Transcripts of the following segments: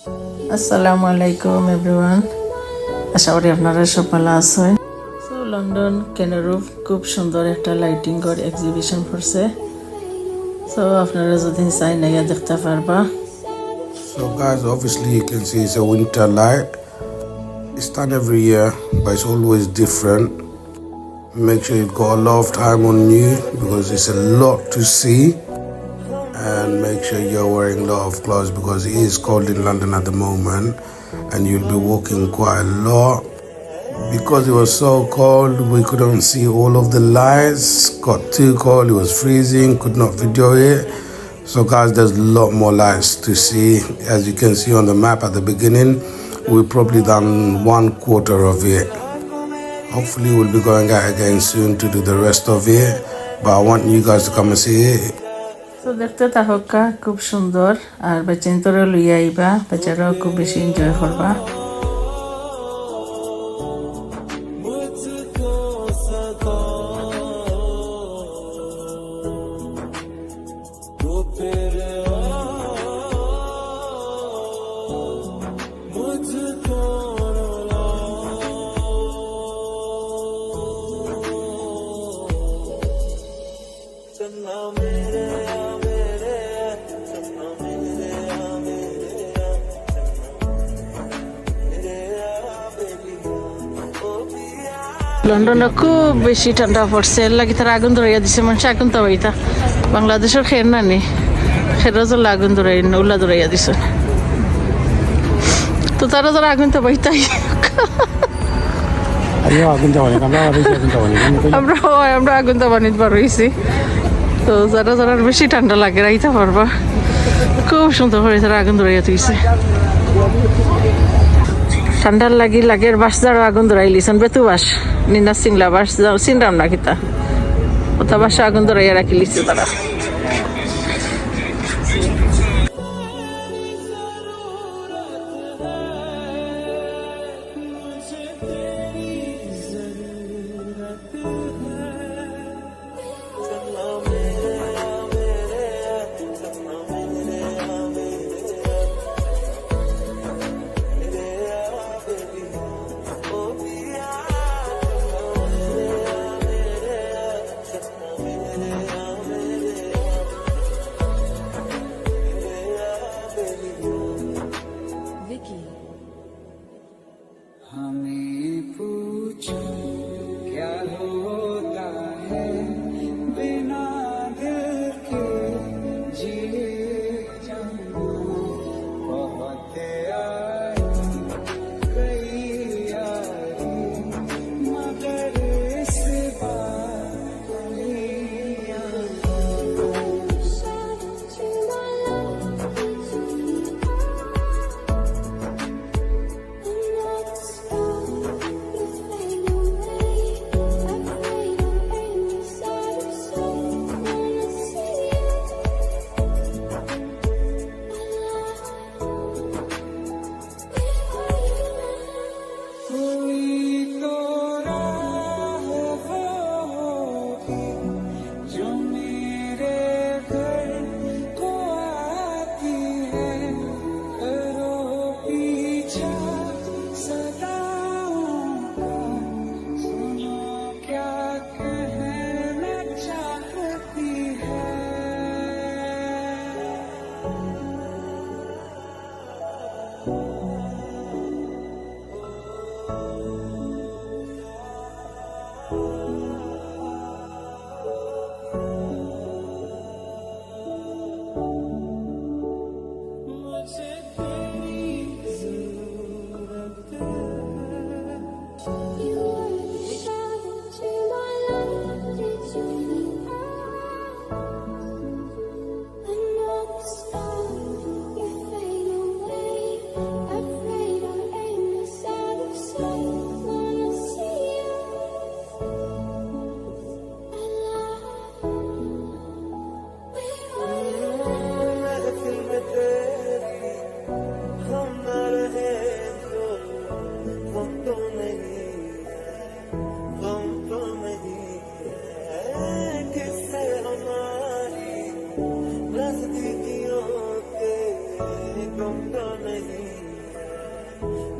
আসসালামু আলাইকুম এভরিওয়ান, আশা করি আপনারা সব ভালো আছেন। সো লন্ডন ক্যানারি খুব সুন্দর একটা লাইটিং এর এক্সিবিশন করছে। সো আপনারা যদি চাই না দেখতে পারবা। So guys, obviously you can see it's a winter light. It's done every year, but it's always different. Make sure you've got a lot of time on you because it's a lot to see. And make sure you're wearing a lot of clothes because it is cold in London at the moment and you'll be walking quite a lot. Because it was so cold, we couldn't see all of the lights. Got too cold, it was freezing, could not video it. So guys, there's a lot more lights to see. As you can see on the map at the beginning, we've probably done 1/4 of it. Hopefully we'll be going out again soon to do the rest of it. But I want you guys to come and see it. তো দেখতে থাকা খুব সুন্দর, আর বাচ্চারা লইয়া আইবা, বাচ্চারাও খুব বেশি এনজয় করবা। লন্ডনে খুব বেশি ঠান্ডা পড়ছে, এর লাগি তারা আগুন ধরাইয়া দিছে। মানুষ আগুন তো হইতা বাংলাদেশের খের না নি, খেরও জল আগুন ধরাই উল্লা ধরাইয়া দিছে। তো তারা যারা আগুন তো বইতাই আমরা আগুন তো বানিয়ে বার হয়েছি। তো যারা যারা বেশি ঠান্ডা লাগে রাইতে পারবা, খুব সুন্দর করে তারা আগুন ধরাইয়া দিয়েছে। ঠান্ডার লাগের বাস যারা আগুন ধরাই লিছেন, বেতু বাস নিনা সিংলা বাস চিনলাম না কিতা, ওটা বাসা আগুন ধরাইয়া রাখি লিছে তারা।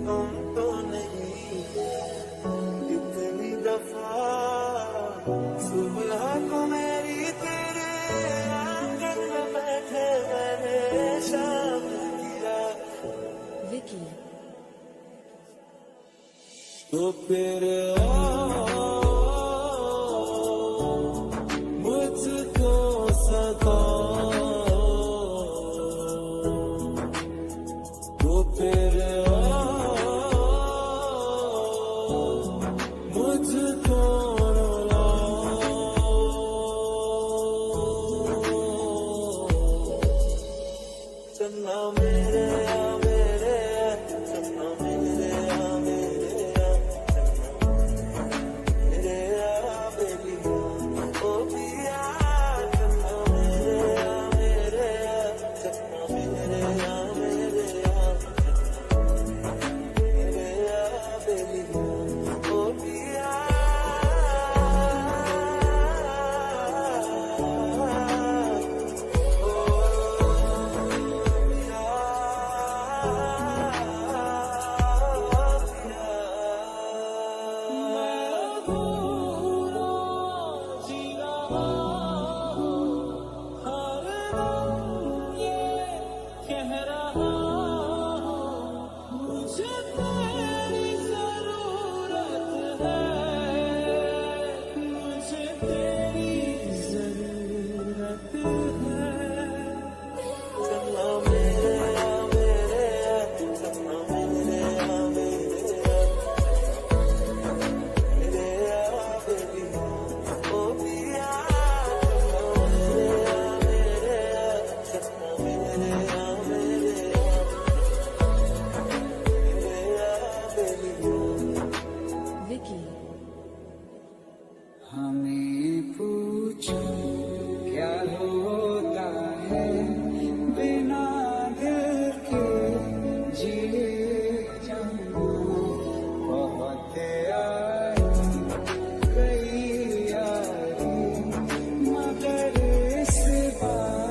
गम तो नहीं इतनी दफा सुबह को मेरी तेरे आंगन में बैठे मैंने शाम किया तो फिर मुझको सदा तो फिर मुझको रुला चन्ना मेरे चन्ना मेरे हमें पूछो क्या होता है बिना दिल के जिए जाना बहुत आई कई यारी मगर इस बात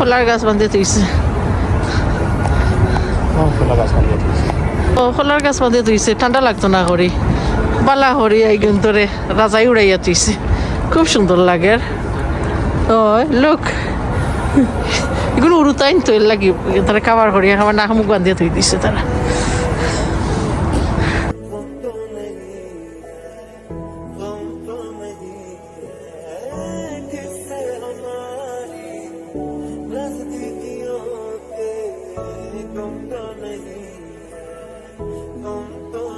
খোলার গাছ বান্ধে তুইছে ও খোলার গাছ বান্ধে তুইছে ঠান্ডা লাগতো না করি বালা হরি এই গন্তরে রাজাই উড়াইয়া তুইছে খুব সুন্দর লাগে ও লোক এগুলো উড়ুতাইন তো লাগি তারা কাবার করিয়া খাবার না মুখ বান্ধিয়ে তুই দিছে তারা गम तो